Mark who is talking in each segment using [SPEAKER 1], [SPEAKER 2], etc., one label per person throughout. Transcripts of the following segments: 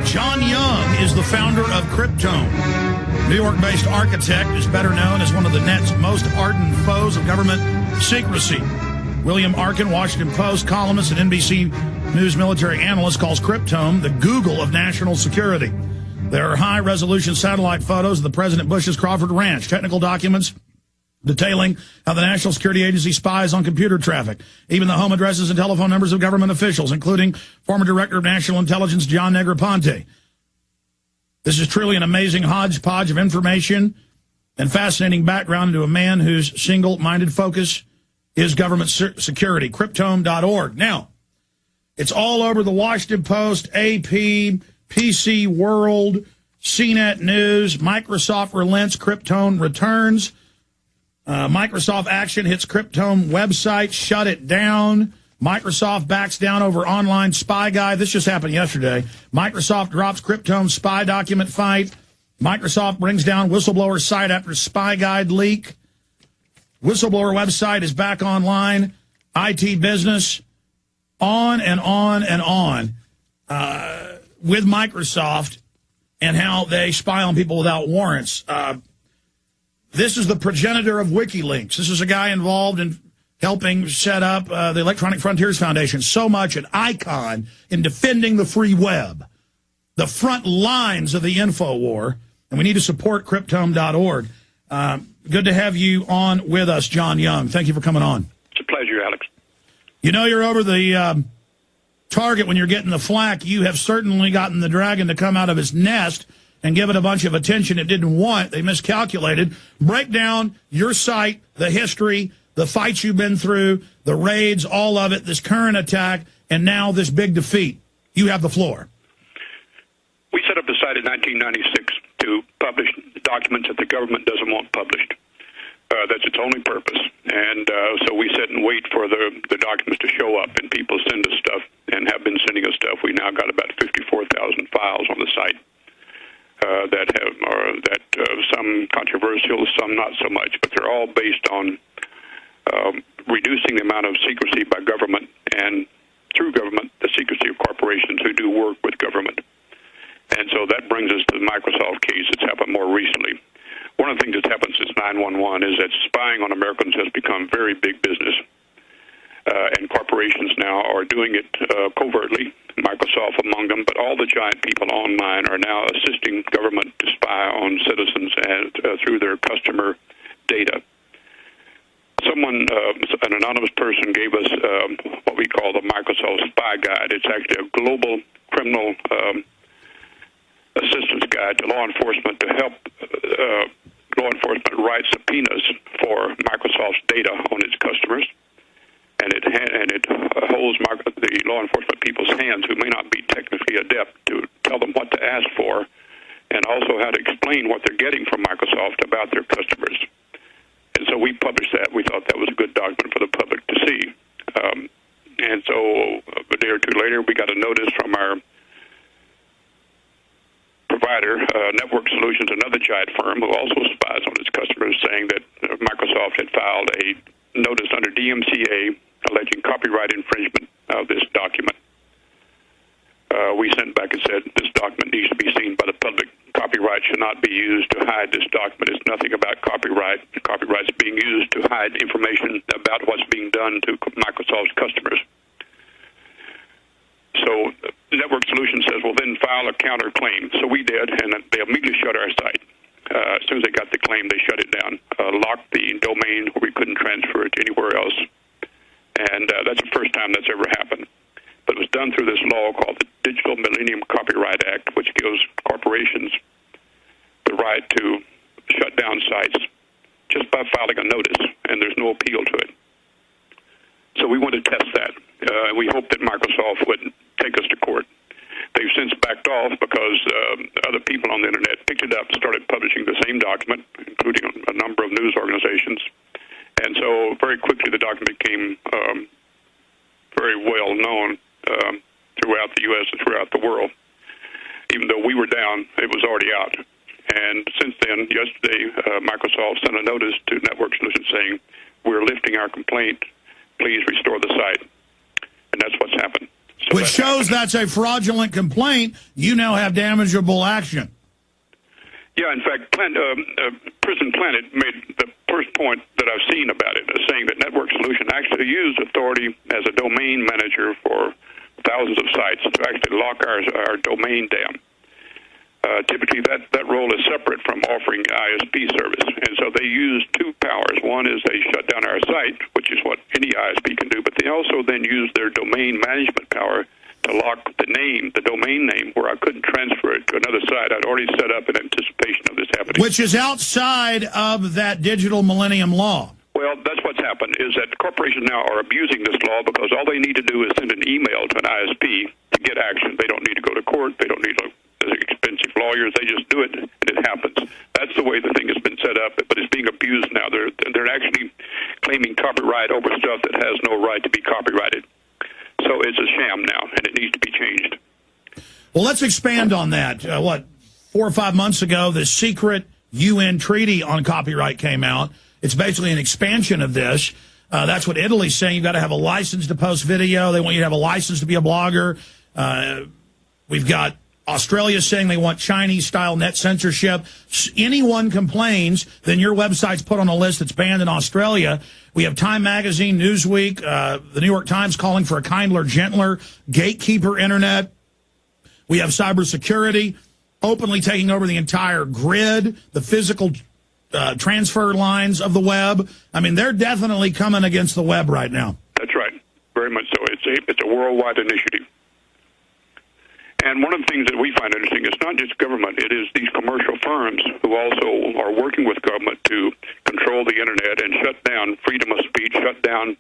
[SPEAKER 1] John Young is the founder of Cryptome. New York-based architect is better known as one of the net's most ardent foes of government secrecy. William Arkin, Washington Post columnist and NBC News military analyst, calls Cryptome the Google of national security. There are high-resolution satellite photos of the President Bush's Crawford Ranch, technical documents detailing how the National Security Agency spies on computer traffic, even the home addresses and telephone numbers of government officials, including former Director of National Intelligence John Negroponte. This is truly an amazing hodgepodge of information and fascinating background into a man whose single-minded focus is government security. Cryptome.org. Now, it's all over the Washington Post, AP, PC World, CNET News. Microsoft relents, Cryptome returns. Microsoft action hits Cryptome website, shut it down. Microsoft backs down over online spy guide. This just happened yesterday. Microsoft drops Cryptome spy document fight. Microsoft brings down whistleblower site after spy guide leak. Whistleblower website is back online. IT business, on and on and on with Microsoft and how they spy on people without warrants. This is the progenitor of WikiLeaks. This is a guy involved in helping set up the Electronic Frontiers Foundation, so much an icon in defending the free web, the front lines of the info war, and we need to support Cryptome.org. Good to have you on with us, John Young. Thank you for coming on.
[SPEAKER 2] It's a pleasure, Alex.
[SPEAKER 1] You know you're over the target when you're getting the flack. You have certainly gotten the dragon to come out of its nest and give it a bunch of attention it didn't want. They miscalculated. Break down your site, the history, the fights you've been through, the raids, all of it, this current attack, and now this big defeat. You have the floor.
[SPEAKER 2] We set up the site in 1996 to publish documents that the government doesn't want published. That's its only purpose. And so we sit and wait for the documents to show up, and people send us stuff and have been sending us stuff. We now got about 54,000 files on the site. Some controversial, some not so much, but they're all based on reducing the amount of secrecy by government and through government, the secrecy of corporations who do work with government. And so that brings us to the Microsoft case that's happened more recently. One of the things that's happened since 9/11 is that spying on Americans has become very big business. And corporations now are doing it covertly, Microsoft among them, but all the giant people online are now assisting government to spy on citizens and through their customer data. An anonymous person gave us what we call the Microsoft Spy Guide. It's actually a global criminal assistance guide to law enforcement to help law enforcement write subpoenas for Microsoft's data on its customers. And it holds the law enforcement people's hands who may not be technically adept to tell them what to ask for and also how to explain what they're getting from Microsoft about their customers. And so we published that. We thought that was a good document for the public to see. And so a day or two later, we got a notice from our provider, Network Solutions, another giant firm who also spies on its customers, saying that Microsoft had filed a notice under DMCA alleging copyright infringement of this document. We sent back and said this document needs to be seen by the public. Copyright should not be used to hide this document. It's nothing about copyright. Copyright's being used to hide information about what's being done to Microsoft's customers. So Network Solutions says, well, then file a counterclaim. So we did, and they immediately shut our site. As soon as they got the claim, they shut it down, locked the domain where we couldn't transfer it anywhere else. And that's the first time that's ever happened. But it was done through this law called the Digital Millennium Copyright Act, which gives corporations the right to shut down sites just by filing a notice, and there's no appeal to it. So we want to test that. We hope that Microsoft would take us to court. They've since backed off because other people on the Internet picked it up and started publishing the same document, including a number of news organizations. And so very quickly the document became very well known throughout the U.S. and throughout the world. Even though we were down, it was already out. And since then, yesterday, Microsoft sent a notice to Network Solutions saying, we're lifting our complaint. Please restore the site. And that's what's happened. So
[SPEAKER 1] which shows that's a fraudulent complaint. You now have damageable action.
[SPEAKER 2] Yeah, in fact, Prison Planet made the first point that I've seen about it, saying that Network Solution actually used authority as a domain manager for thousands of sites to actually lock our domain down. Typically, that role is separate from offering ISP service, and so they use two powers. One is they shut down our site, which is what any ISP can do, but they also then use their domain management power to lock the domain name, where I couldn't transfer it to another site I'd already set up in anticipation of this happening.
[SPEAKER 1] Which is outside of that digital millennium law.
[SPEAKER 2] Well, that's what's happened, is that corporations now are abusing this law because all they need to do is send an email to an ISP to get action. They don't need to go to court. They don't need expensive lawyers. They just do it, and it happens. That's the way the thing has been set up, but it's being abused now. They're actually claiming copyright over stuff that has no right to be copyrighted. So it's a sham now, and it needs to be changed.
[SPEAKER 1] Well, let's expand on that. 4 or 5 months ago, the secret UN treaty on copyright came out. It's basically an expansion of this. That's what Italy's saying. You've got to have a license to post video. They want you to have a license to be a blogger. We've got Australia saying they want Chinese-style net censorship. Anyone complains, then your website's put on a list that's banned in Australia. We have Time Magazine, Newsweek, the New York Times calling for a kindler, gentler, gatekeeper internet. We have cybersecurity openly taking over the entire grid, the physical transfer lines of the web. I mean, they're definitely coming against the web right now.
[SPEAKER 2] That's right. Very much so. It's a worldwide initiative. And one of the things that we find interesting is not just government, it is these commercial firms who also are working with government to control the Internet and shut down freedom of speech, shut down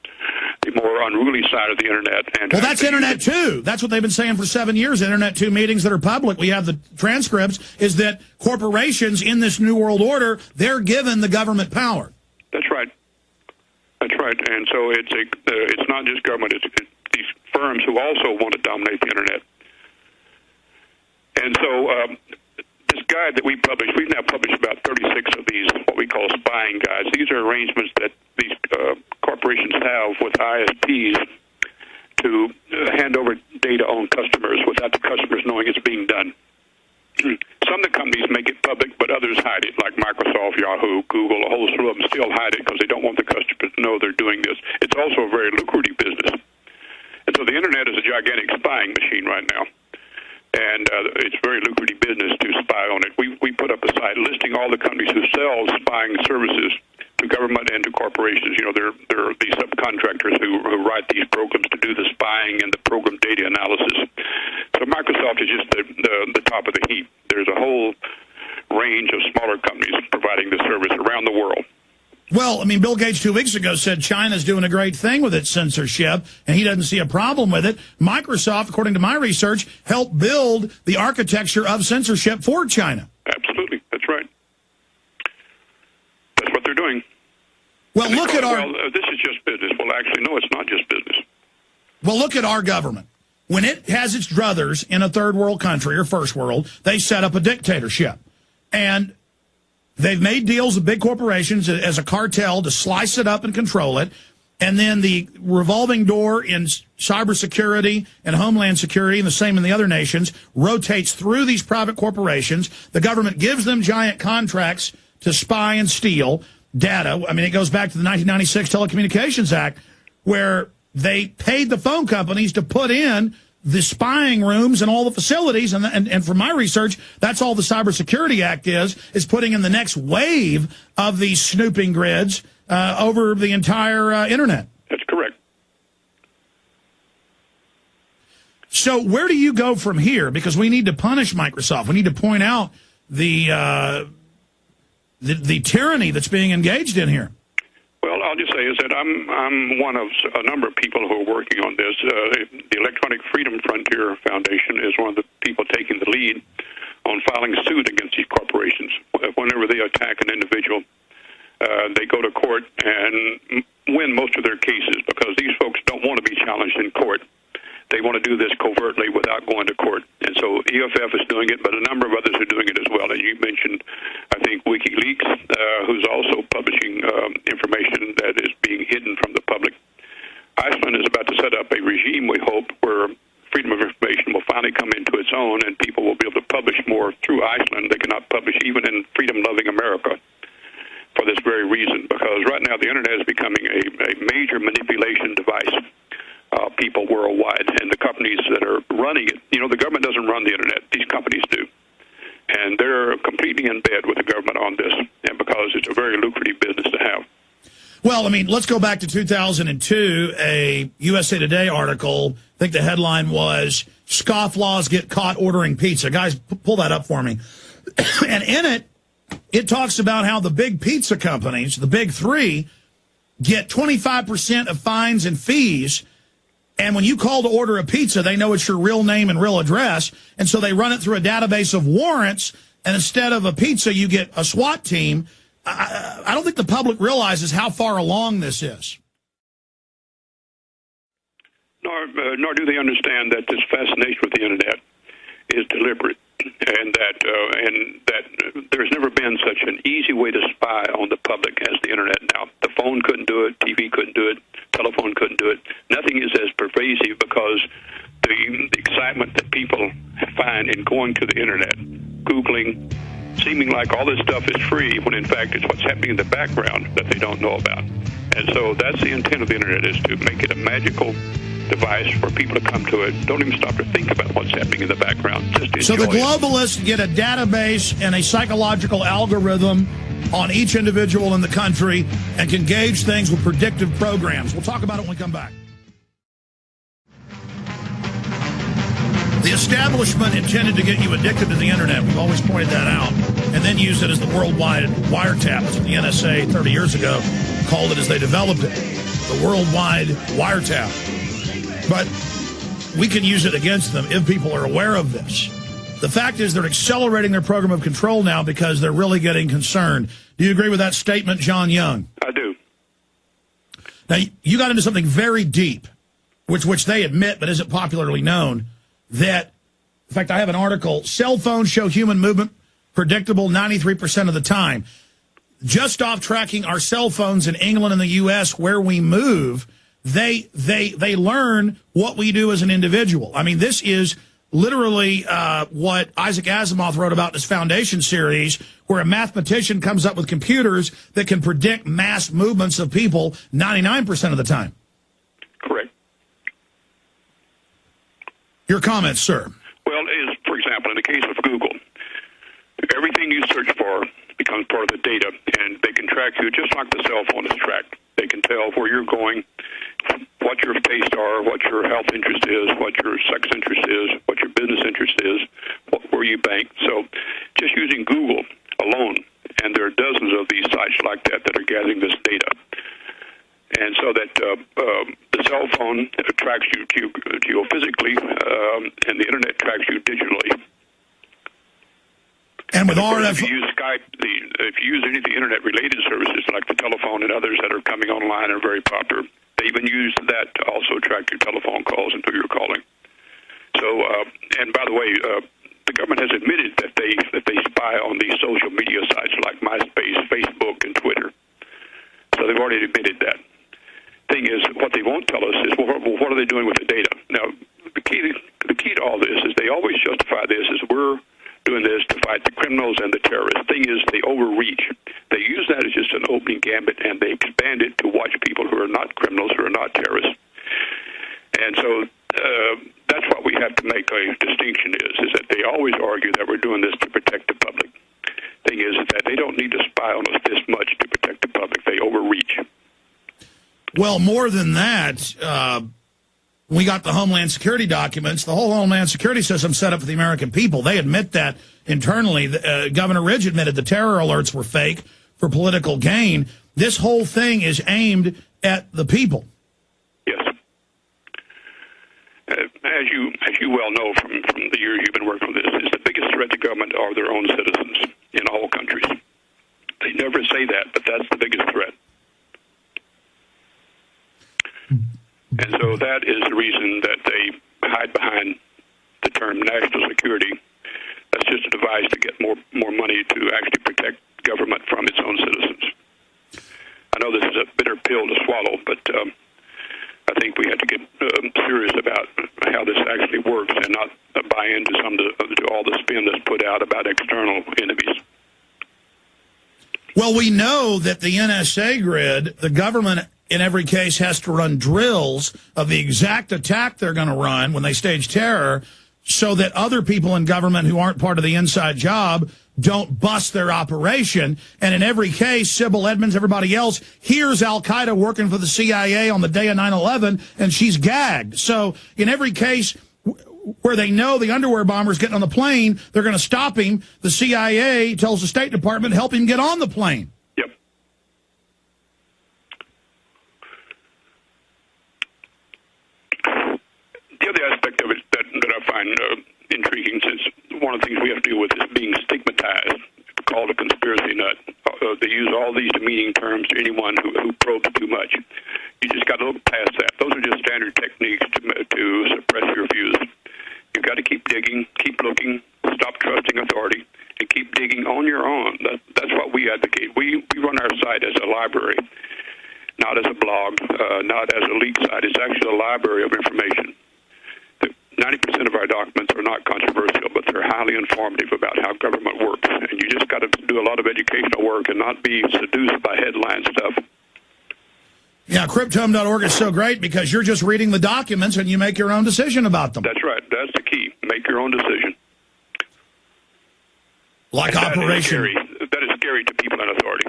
[SPEAKER 2] the more unruly side of the Internet. And
[SPEAKER 1] well, that's Internet 2. That's what they've been saying for 7 years. Internet 2 meetings that are public, we have the transcripts, is that corporations in this New World Order, they're given the government power.
[SPEAKER 2] That's right. That's right. And so it's not just government, it's these firms who also want to dominate the Internet. And so this guide that we published, we've now published about 36 of these, what we call spying guides. These are arrangements that these corporations have with ISPs to hand over data on customers without the customers knowing it's being done. Some of the companies make it public, but others hide it, like Microsoft, Yahoo, Google, a whole slew of them still hide it because they don't want the customers to know they're doing this. It's also a very lucrative business. And so the Internet is a gigantic spying machine right now. And it's very lucrative business to spy on it. We put up a site listing all the companies who sell spying services to government and to corporations. You know, there are these subcontractors who write these programs to do the spying and the program data analysis. So Microsoft is just the top of the heap. There's a whole range of smaller companies providing the service around the world.
[SPEAKER 1] Well, I mean, Bill Gates 2 weeks ago said China's doing a great thing with its censorship, and he doesn't see a problem with it. Microsoft, according to my research, helped build the architecture of censorship for China.
[SPEAKER 2] Absolutely. That's right. That's what they're doing.
[SPEAKER 1] Well, look at
[SPEAKER 2] Well, this is just business. Well, actually, no, it's not just business.
[SPEAKER 1] Well, look at our government. When it has its druthers in a third world country or first world, they set up a dictatorship. And they've made deals with big corporations as a cartel to slice it up and control it. And then the revolving door in cybersecurity and homeland security, and the same in the other nations, rotates through these private corporations. The government gives them giant contracts to spy and steal data. I mean, it goes back to the 1996 Telecommunications Act, where they paid the phone companies to put in the spying rooms and all the facilities, and from my research, that's all the Cybersecurity Act is putting in the next wave of these snooping grids over the entire Internet.
[SPEAKER 2] That's correct.
[SPEAKER 1] So where do you go from here? Because we need to punish Microsoft. We need to point out the tyranny that's being engaged in here.
[SPEAKER 2] Well, I'll just say is that I'm one of a number of people who are working on this. The Electronic Freedom Frontier Foundation is one of the people taking the lead on filing suit against these corporations. Whenever they attack an individual, they go to court and win most of their cases because these folks don't want to be challenged in court. They want to do this covertly without going to court. And so EFF is doing it, but a number of others are doing it as well. And you mentioned, I think, WikiLeaks, who's also publishing information that is being hidden from the public. Iceland is about to set up a regime, we hope, where freedom its own, and people will be able to publish more through Iceland. They cannot publish even in freedom-loving America for this very reason, because right now the Internet is becoming a major manipulation device. People worldwide, and the companies that are running it, the government doesn't run the Internet. These companies do. And they're completely in bed with the government on this, and because it's a very lucrative business to have.
[SPEAKER 1] Well, I mean, let's go back to 2002, a USA Today article. I think the headline was, "Scofflaws Get Caught Ordering Pizza." Guys, pull that up for me. And in it, it talks about how the big pizza companies, the big three, get 25% of fines and fees. And when you call to order a pizza, they know it's your real name and real address. And so they run it through a database of warrants. And instead of a pizza, you get a SWAT team. I don't think the public realizes how far along this is.
[SPEAKER 2] Nor do they understand that this fascination with the Internet is deliberate, and that there's never been such an easy way to spy on the public as the Internet now. The phone couldn't do it, TV couldn't do it, telephone couldn't do it. Nothing is as pervasive, because the excitement that people find in going to the Internet, Googling, seeming like all this stuff is free, when in fact it's what's happening in the background that they don't know about. And so that's the intent of the Internet, is to make it a magical device for people to come to it. Don't even stop to think about what's happening in the background. Just enjoy
[SPEAKER 1] So the globalists get a database and a psychological algorithm on each individual in the country and can gauge things with predictive programs. We'll talk about it when we come back. The establishment intended to get you addicted to the Internet. We've always pointed that out. And then used it as the worldwide wiretap. That's what the NSA 30 years ago called it as they developed it. The worldwide wiretap. But we can use it against them if people are aware of this. The fact is they're accelerating their program of control now because they're really getting concerned. Do you agree with that statement, John Young?
[SPEAKER 2] I do.
[SPEAKER 1] Now, you got into something very deep, which they admit but isn't popularly known, that, in fact, I have an article, cell phones show human movement predictable 93% of the time. Just off tracking our cell phones in England and the U.S. where we move, they learn what we do as an individual. I mean, this is literally what Isaac Asimov wrote about in his Foundation series, where a mathematician comes up with computers that can predict mass movements of people 99% of the time.
[SPEAKER 2] Correct.
[SPEAKER 1] Your comments, sir.
[SPEAKER 2] Well, for example, in the case of Google, everything you search for becomes part of the data, and they can track you just like the cell phone is tracked. They can tell where you're going, what your tastes are, what your health interest is, what your sex interest is, what your business interest is, where you bank. So just using Google alone, and there are dozens of these sites like that that are gathering this data. And so that the cell phone tracks you geophysically, and the Internet tracks you digitally.
[SPEAKER 1] And with RF,
[SPEAKER 2] if you use Skype, if you use any of the Internet-related services like the telephone and others that are coming online are very popular, they even use that to also track your telephone calls and who you're calling. So, and by the way, the government has admitted that they spy on these social media sites like MySpace, Facebook, and Twitter. So they've already admitted that. Thing is, what they won't tell us is, well, what are they doing with the data? Now, the key to all this is they always justify this as we're doing this to fight the criminals and the terrorists. Thing is, they overreach. They use that as just an opening gambit, and they expand it to watch people who are not criminals, who are not terrorists. And so that's what we have to make a distinction is that they always argue that we're doing this to protect the public. Thing is that they don't need to spy on us this much to protect the public. They overreach.
[SPEAKER 1] Well, more than that, we got the Homeland Security documents. The whole Homeland Security system set up for the American people. They admit that internally. Governor Ridge admitted the terror alerts were fake for political gain. This whole thing is aimed at the people.
[SPEAKER 2] Yes. As you well know from the years you've been working on this, is the biggest threat to government are their own citizens in all countries. They never say that, but that's the biggest threat. And so that is the reason that they hide behind the term national security. That's just a device to get more money to actually protect government from its own citizens. I know this is a bitter pill to swallow, but I think we have to get serious about how this actually works and not buy into to all the spin that's put out about external enemies.
[SPEAKER 1] Well, we know that the NSA grid, the government in every case has to run drills of the exact attack they're going to run when they stage terror so that other people in government who aren't part of the inside job don't bust their operation. And in every case, Sybil Edmonds, everybody else, hears al-Qaeda working for the CIA on the day of 9/11, and she's gagged. So in every case where they know the underwear bomber's getting on the plane, they're going to stop him. The CIA tells the State Department, help him get on the plane.
[SPEAKER 2] Yep. The other aspect of it that I find intriguing, since one of the things we have to deal with is being stigmatized, called a conspiracy nut. They use all these demeaning terms to anyone who probes too much. You just got to look past that. Those are just standard techniques to suppress your views. You've got to keep digging, keep looking, stop trusting authority, and keep digging on your own. That's what we advocate. We run our site as a library, not as a blog, not as a leak site. It's actually a library of information. 90% of our documents are not controversial, but they're highly informative about how government works. And you just got to do a lot of educational work and not be seduced by headline stuff.
[SPEAKER 1] Yeah, Cryptome.org is so great because you're just reading the documents and you make your own decision about them.
[SPEAKER 2] That's right. That's the key. Make your own decision.
[SPEAKER 1] Like Operation...
[SPEAKER 2] That is scary to people in authority.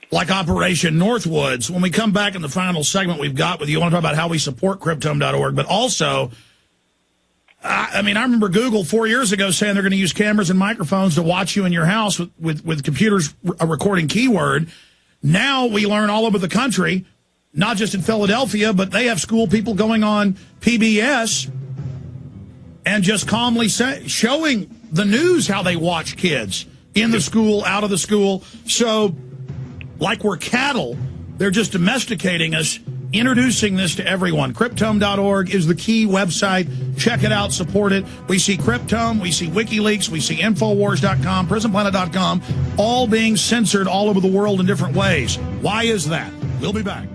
[SPEAKER 1] Like Operation Northwoods. When we come back in the final segment we've got with you, I want to talk about how we support Cryptome.org, but also... I mean, I remember Google 4 years ago saying they're going to use cameras and microphones to watch you in your house with computers recording keyword. Now we learn all over the country, not just in Philadelphia, but they have school people going on PBS and just calmly showing the news how they watch kids in the school, out of the school. So, like we're cattle, they're just domesticating us, introducing this to everyone. Cryptome.org is the key website. Check it out, support it. We see Cryptome, we see WikiLeaks, we see Infowars.com, PrisonPlanet.com, all being censored all over the world in different ways. Why is that? We'll be back.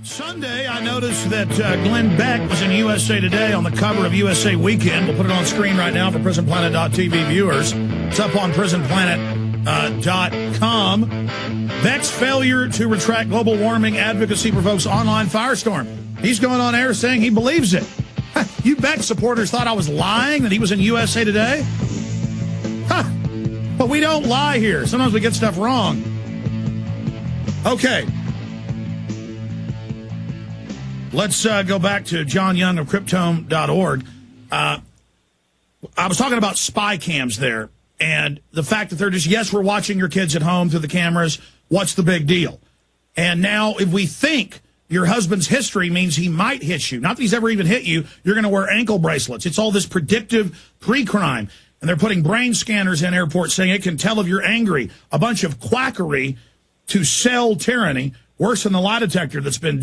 [SPEAKER 1] Sunday, I noticed that Glenn Beck was in USA Today on the cover of USA Weekend. We'll put it on screen right now for PrisonPlanet.tv viewers. It's up on PrisonPlanet.com. Beck's failure to retract global warming advocacy provokes online firestorm. He's going on air saying he believes it. You Beck supporters thought I was lying that he was in USA Today? But we don't lie here. Sometimes we get stuff wrong. Okay. Let's go back to John Young of Cryptome.org. I was talking about spy cams there and the fact that they're just, yes, we're watching your kids at home through the cameras. What's the big deal? And now if we think your husband's history means he might hit you, not that he's ever even hit you, you're going to wear ankle bracelets. It's all this predictive pre-crime. And they're putting brain scanners in airports saying it can tell if you're angry. A bunch of quackery to sell tyranny, worse than the lie detector that's been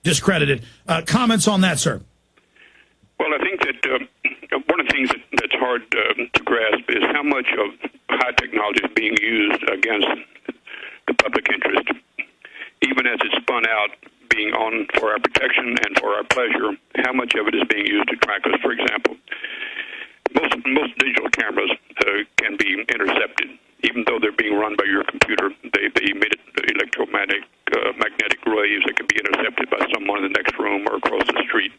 [SPEAKER 1] discredited. Comments on that, sir?
[SPEAKER 2] Well, I think that one of the things that's hard to grasp is how much of high technology is being used against the public interest, even as it's spun out being on for our protection and for our pleasure. How much of it is being used to track us? For example, most digital cameras can be intercepted, even though they're being run by your computer. They emit electromagnetic waves that can be intercepted by someone in the next room or across the street.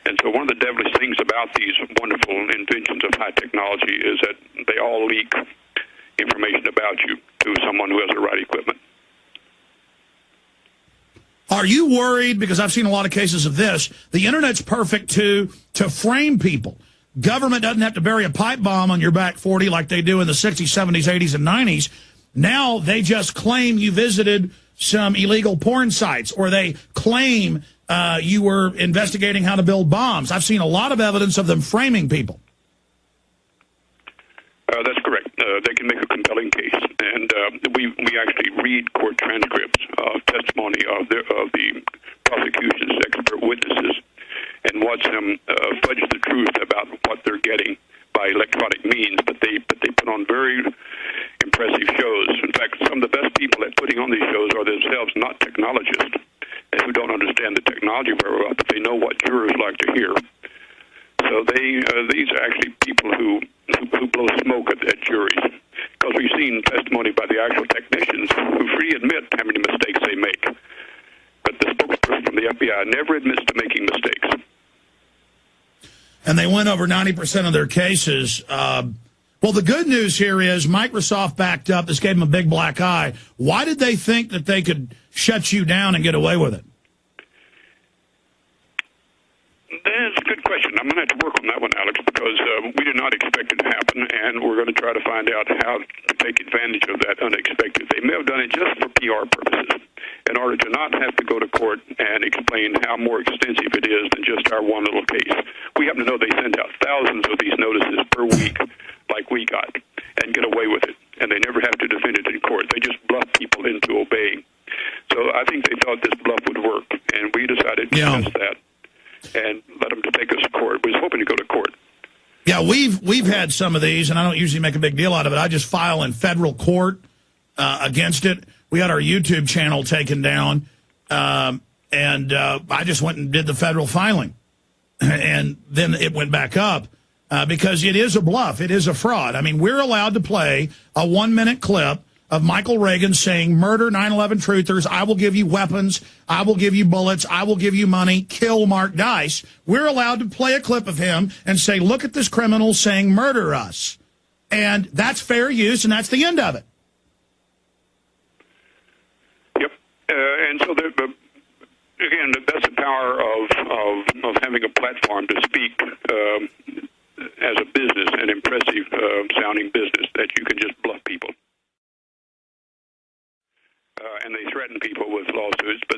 [SPEAKER 2] And so one of the devilish things about these wonderful inventions of high technology is that they all leak information about you to someone who has the right equipment.
[SPEAKER 1] Are you worried, because I've seen a lot of cases of this, the Internet's perfect to frame people. Government doesn't have to bury a pipe bomb on your back 40 like they do in the 60s, 70s, 80s, and 90s. Now they just claim you visited some illegal porn sites, or they claim you were investigating how to build bombs. I've seen a lot of evidence of them framing people.
[SPEAKER 2] That's correct. They can make a compelling case, and we actually read court transcripts of testimony of the prosecution's expert witnesses and watch them fudge the truth about what they're getting by electronic means. But they put on very impressive shows. In fact, some of the best people at putting on these shows are themselves not technologists and who don't understand the technology very well, but they know what jurors like to hear. So these are actually people who blow smoke at juries, because we've seen testimony by the actual technicians who freely admit how many mistakes they make. But the spokesperson from the FBI never admits to making mistakes.
[SPEAKER 1] And they win over 90% of their cases. Well, the good news here is Microsoft backed up. This gave them a big black eye. Why did they think that they could shut you down and get away with it?
[SPEAKER 2] That's a good question. I'm going to have to work on that one, Alex, because we did not expect it to happen, and we're going to try to find out how to take advantage of that unexpected. They may have done it just for PR purposes, in order to not have to go to court and explain how more extensive it is than just our one little case. We happen to know they send out thousands of these notices per week, like we got, and get away with it, and they never have to defend it in court. They just bluff people into obeying. So I think they thought this bluff would work, and we decided to test that and let them to take us to court. We was hoping to go to court.
[SPEAKER 1] Yeah, we've had some of these, and I don't usually make a big deal out of it. I just file in federal court against it. We had our YouTube channel taken down, and I just went and did the federal filing. And then it went back up because it is a bluff. It is a fraud. I mean, we're allowed to play a 1-minute clip of Michael Reagan saying, murder 9/11 truthers, I will give you weapons, I will give you bullets, I will give you money, kill Mark Dice. We're allowed to play a clip of him and say, look at this criminal saying murder us. And that's fair use, and that's the end of it.
[SPEAKER 2] Yep. And so, again, that's the power of having a platform to speak as a business, an impressive sounding business, that you can just bluff people. And they threaten people with lawsuits, but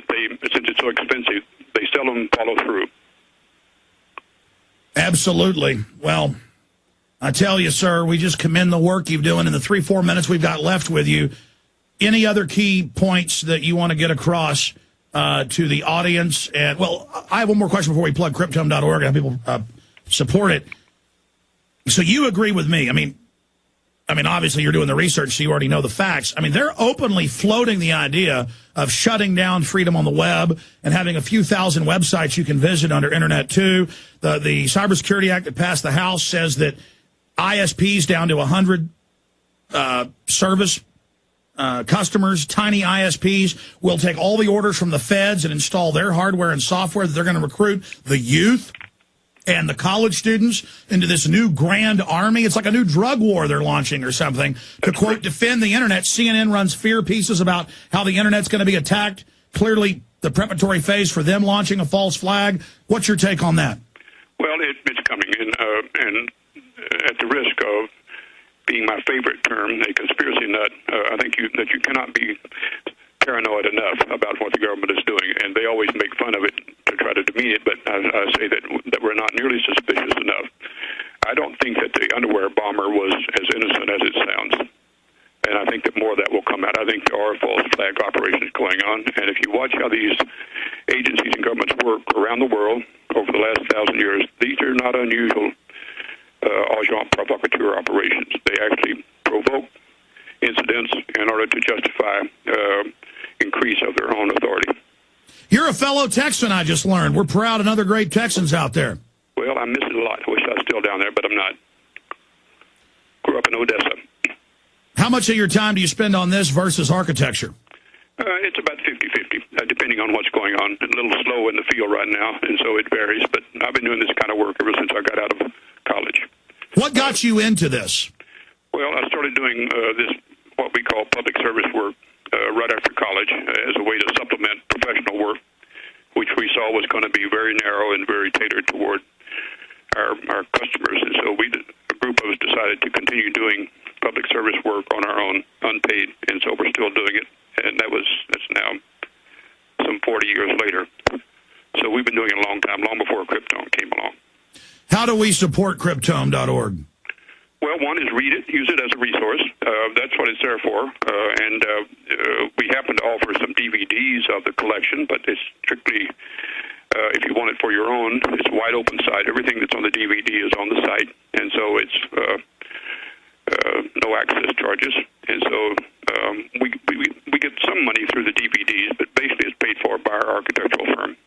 [SPEAKER 2] since it's so expensive, they seldom follow through.
[SPEAKER 1] Absolutely. Well, I tell you, sir, we just commend the work you're doing in the 3-4 minutes we've got left with you. Any other key points that you want to get across to the audience? And well, I have one more question before we plug Cryptome.org and have people support it. So you agree with me? I mean, obviously you're doing the research, so you already know the facts. I mean, they're openly floating the idea of shutting down freedom on the web and having a few thousand websites you can visit under Internet 2. The Cybersecurity Act that passed the House says that ISPs down to 100 service customers, tiny ISPs, will take all the orders from the feds and install their hardware and software that they're going to recruit the youth and the college students into this new grand army. It's like a new drug war they're launching or something to, quote, defend the Internet. CNN runs fear pieces about how the Internet's going to be attacked. Clearly the preparatory phase for them launching a false flag. What's your take on that?
[SPEAKER 2] Well, it's coming, and at the risk of being my favorite term, a conspiracy nut, I think that you cannot be paranoid enough about what the government is doing, and they always make fun of it to try to demean it, but I say that we're not nearly suspicious enough. I don't think that the underwear bomber was as innocent as it sounds, and I think that more of that will come out. I think there are false flag operations going on, and if you watch how these agencies and governments work around the world over the last 1,000 years, these are not unusual agent provocateur operations. They actually provoke incidents in order to justify increase of their own authority.
[SPEAKER 1] You're a fellow Texan, I just learned. We're proud of other great Texans out there.
[SPEAKER 2] Well, I miss it a lot. I wish I was still down there, but I'm not. Grew up in Odessa.
[SPEAKER 1] How much of your time do you spend on this versus architecture?
[SPEAKER 2] It's about 50-50, depending on what's going on. A little slow in the field right now, and so it varies. But I've been doing this kind of work ever since I got out of college.
[SPEAKER 1] What got you into this?
[SPEAKER 2] Well, I started doing this, what we call public service work, right after college as a way to supplement professional work, which we saw was going to be very narrow and very tailored toward our customers. And so a group of us decided to continue doing public service work on our own, unpaid, and so we're still doing it. And that's now some 40 years later. So we've been doing it a long time, long before Cryptome came along.
[SPEAKER 1] How do we support Cryptome.org?
[SPEAKER 2] Well, one is read it, use it as a resource. That's what it's there for. And we happen to offer some DVDs of the collection, but it's strictly, if you want it for your own, it's a wide open site. Everything that's on the DVD is on the site. And so it's no access charges, and so we get some money through the DVDs, but basically it's paid for by our architectural firm.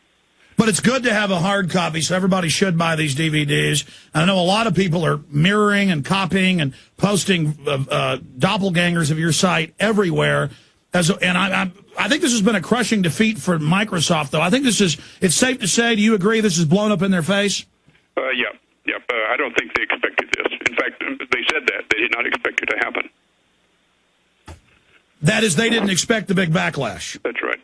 [SPEAKER 1] But it's good to have a hard copy, so everybody should buy these DVDs. And I know a lot of people are mirroring and copying and posting doppelgangers of your site everywhere. And I think this has been a crushing defeat for Microsoft, though. I think it's safe to say, do you agree this is blown up in their face?
[SPEAKER 2] Yeah. I don't think they expected this. In fact, they said that. They did not expect it to happen.
[SPEAKER 1] That is, they didn't expect the big backlash.
[SPEAKER 2] That's right.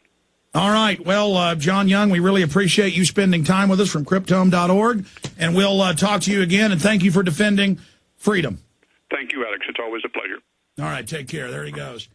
[SPEAKER 1] All right. Well, John Young, we really appreciate you spending time with us from Cryptome.org, and we'll talk to you again, and thank you for defending freedom.
[SPEAKER 2] Thank you, Alex. It's always a pleasure.
[SPEAKER 1] All right. Take care. There he goes.